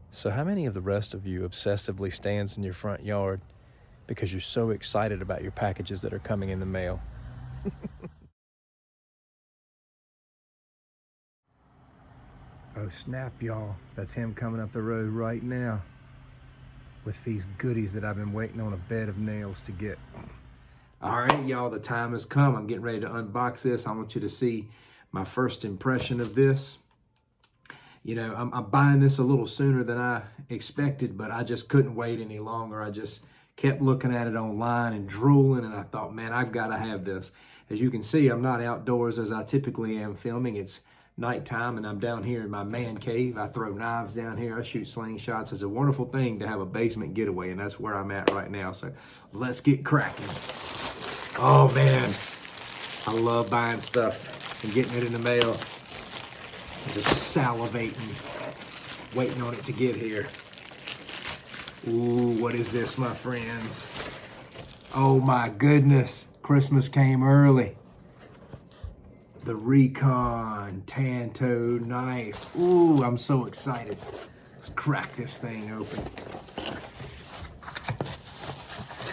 So how many of the rest of you obsessively stands in your front yard because you're so excited about your packages that are coming in the mail? Oh snap, y'all. That's him coming up the road right now with these goodies that I've been waiting on a bed of nails to get. All right, y'all, the time has come. I'm getting ready to unbox this. I want you to see my first impression of this. You know, I'm buying this a little sooner than I expected, but I just couldn't wait any longer. I just kept looking at it online and drooling, and I thought, man, I've got to have this. As you can see, I'm not outdoors as I typically am filming. It's nighttime, and I'm down here in my man cave. I throw knives down here. I shoot slingshots. It's a wonderful thing to have a basement getaway, and that's where I'm at right now. So let's get cracking. Oh, man, I love buying stuff and getting it in the mail. Just salivating, waiting on it to get here. Ooh, what is this, my friends? Oh my goodness, Christmas came early. The Recon Tanto knife. Ooh, I'm so excited. Let's crack this thing open.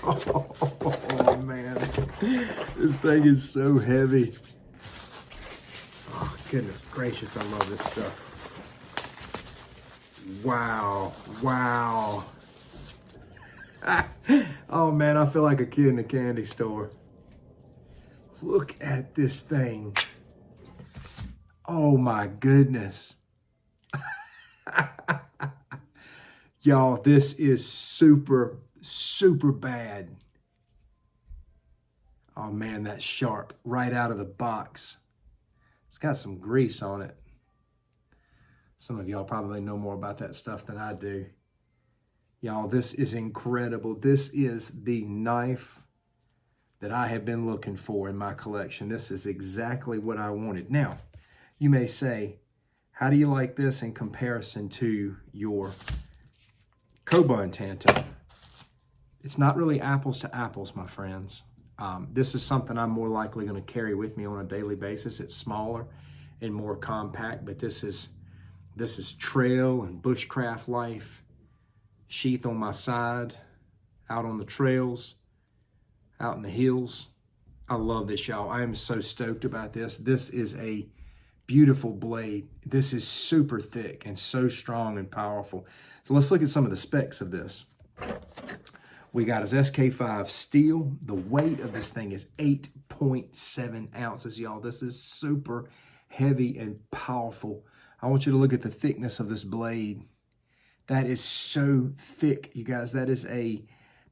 Oh man, this thing is so heavy. Oh, goodness gracious, I love this stuff. Wow, wow. Oh man, I feel like a kid in a candy store. Look at this thing. Oh my goodness. Y'all, this is super, super bad. Oh man, that's sharp right out of the box. It's got some grease on it. Some of y'all probably know more about that stuff than I do. Y'all, this is incredible. This is the knife that I have been looking for in my collection. This is exactly what I wanted. Now, you may say, how do you like this in comparison to your Recon Tanto? It's not really apples to apples, my friends. This is something I'm more likely going to carry with me on a daily basis. It's smaller and more compact, but this is trail and bushcraft life. Sheath on my side, out on the trails, out in the hills. I love this, y'all. I am so stoked about this. This is a beautiful blade. This is super thick and so strong and powerful. So let's look at some of the specs of this. We got his SK5 steel. The weight of this thing is 8.7 ounces, y'all. This is super heavy and powerful. I want you to look at the thickness of this blade. That is so thick, you guys. That is a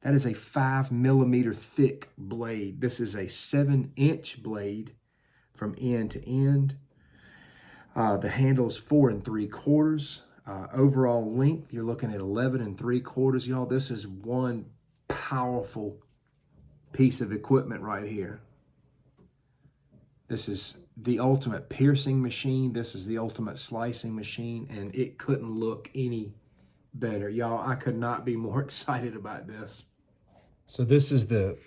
5mm thick blade. This is a 7-inch blade from end to end. The handle is 4 3/4. Overall length, you're looking at 11 3/4, y'all. This is one powerful piece of equipment right here. This is the ultimate piercing machine. This is the ultimate slicing machine, and it couldn't look any better. Y'all, I could not be more excited about this. So this is the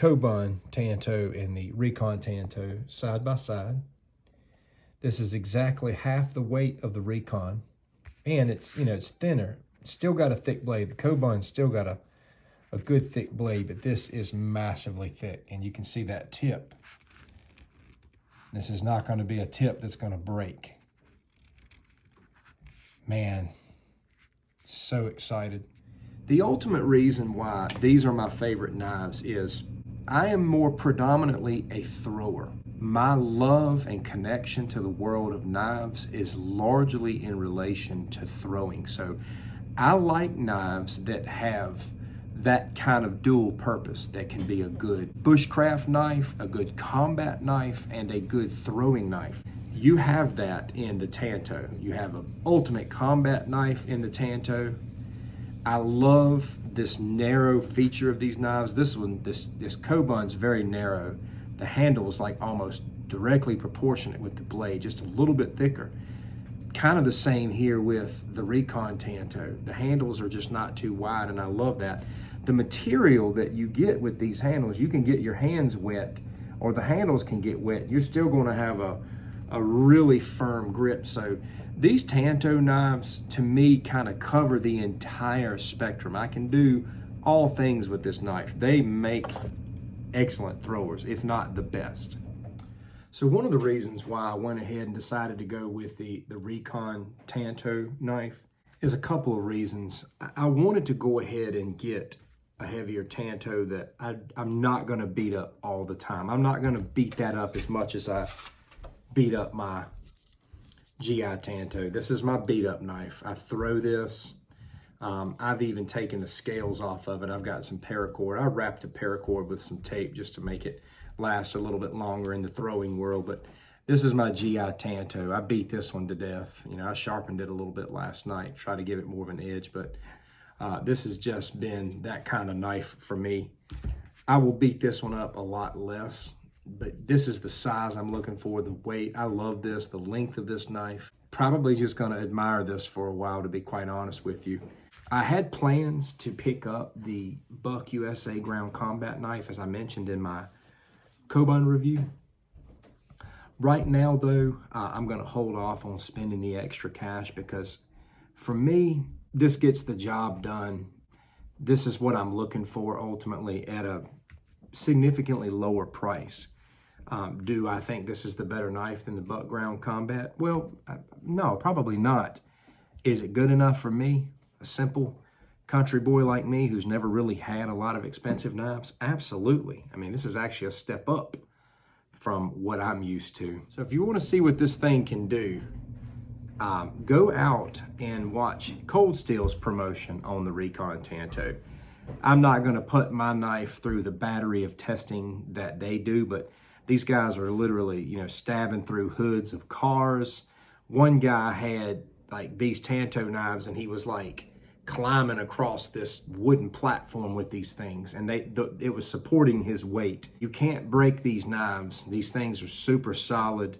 Recon Tanto and the Recon Tanto side by side. This is exactly half the weight of the Recon, and it's, you know, it's thinner. Still got a thick blade. The Recon still got a good thick blade, but this is massively thick, and you can see that tip. This is not going to be a tip that's going to break. Man, so excited. The ultimate reason why these are my favorite knives is I am more predominantly a thrower. My love and connection to the world of knives is largely in relation to throwing. So I like knives that have that kind of dual purpose, that can be a good bushcraft knife, a good combat knife, and a good throwing knife. You have that in the Tanto. You have an ultimate combat knife in the Tanto. I love this narrow feature of these knives. This one, this Recon is very narrow. The handle is like almost directly proportionate with the blade, just a little bit thicker. Kind of the same here with the Recon Tanto. The handles are just not too wide, and I love that. The material that you get with these handles, you can get your hands wet, or the handles can get wet. You're still going to have a really firm grip. So These Tanto knives, to me, kind of cover the entire spectrum. I can do all things with this knife. They make excellent throwers, if not the best. So one of the reasons why I went ahead and decided to go with the Recon Tanto knife is a couple of reasons. I wanted to go ahead and get a heavier Tanto that I'm not going to beat up all the time. I'm not going to beat that up as much as I beat up my GI Tanto. This is my beat up knife. I throw this. I've even taken the scales off of it. I've got some paracord. I wrapped a paracord with some tape just to make it last a little bit longer in the throwing world. But this is my GI Tanto. I beat this one to death. You know, I sharpened it a little bit last night, try to give it more of an edge, but this has just been that kind of knife for me. I will beat this one up a lot less, but this is the size I'm looking for, the weight. I love this, the length of this knife. Probably just gonna admire this for a while, to be quite honest with you. I had plans to pick up the Buck USA Ground Combat knife, as I mentioned in my Kobun review. Right now though, I'm gonna hold off on spending the extra cash because for me, this gets the job done. This is what I'm looking for ultimately at a significantly lower price. Do I think this is the better knife than the Buck Ground Combat? Well, no, probably not. Is it good enough for me? A simple country boy like me who's never really had a lot of expensive knives? Absolutely. I mean, this is actually a step up from what I'm used to. So if you want to see what this thing can do, go out and watch Cold Steel's promotion on the Recon Tanto. I'm not going to put my knife through the battery of testing that they do, but these guys are literally, you know, stabbing through hoods of cars. One guy had like these Tanto knives and he was like climbing across this wooden platform with these things, and it was supporting his weight. You can't break these knives. These things are super solid.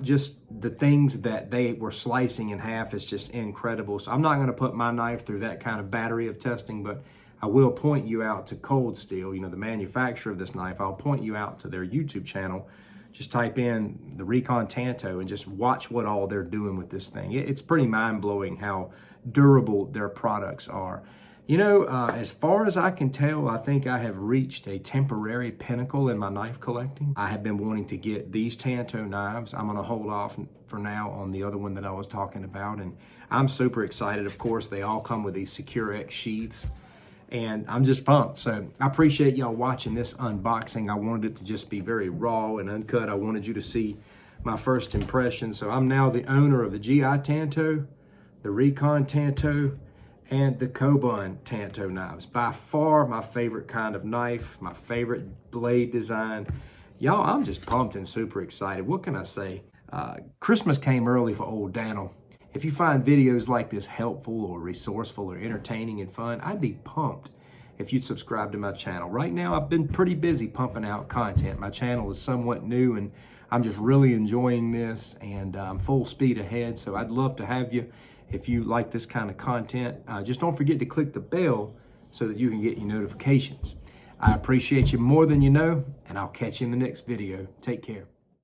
Just the things that they were slicing in half is just incredible. So I'm not going to put my knife through that kind of battery of testing, but I will point you out to Cold Steel, you know, the manufacturer of this knife. I'll point you out to their YouTube channel. Just type in the Recon Tanto and just watch what all they're doing with this thing. It's pretty mind-blowing how durable their products are. You know, as far as I can tell, I think I have reached a temporary pinnacle in my knife collecting. I have been wanting to get these Tanto knives. I'm gonna hold off for now on the other one that I was talking about, and I'm super excited. Of course, they all come with these Secure X sheaths, and I'm just pumped. So I appreciate y'all watching this unboxing. I wanted it to just be very raw and uncut. I wanted you to see my first impression. So I'm now the owner of the GI Tanto, the Recon Tanto, and the Kobun Tanto knives. By far my favorite kind of knife, my favorite blade design. Y'all, I'm just pumped and super excited. What can I say? Christmas came early for old Daniel. If you find videos like this helpful or resourceful or entertaining and fun, I'd be pumped if you'd subscribe to my channel. Right now, I've been pretty busy pumping out content. My channel is somewhat new and I'm just really enjoying this, and I'm full speed ahead. So I'd love to have you. If you like this kind of content, just don't forget to click the bell so that you can get your notifications. I appreciate you more than you know, and I'll catch you in the next video. Take care.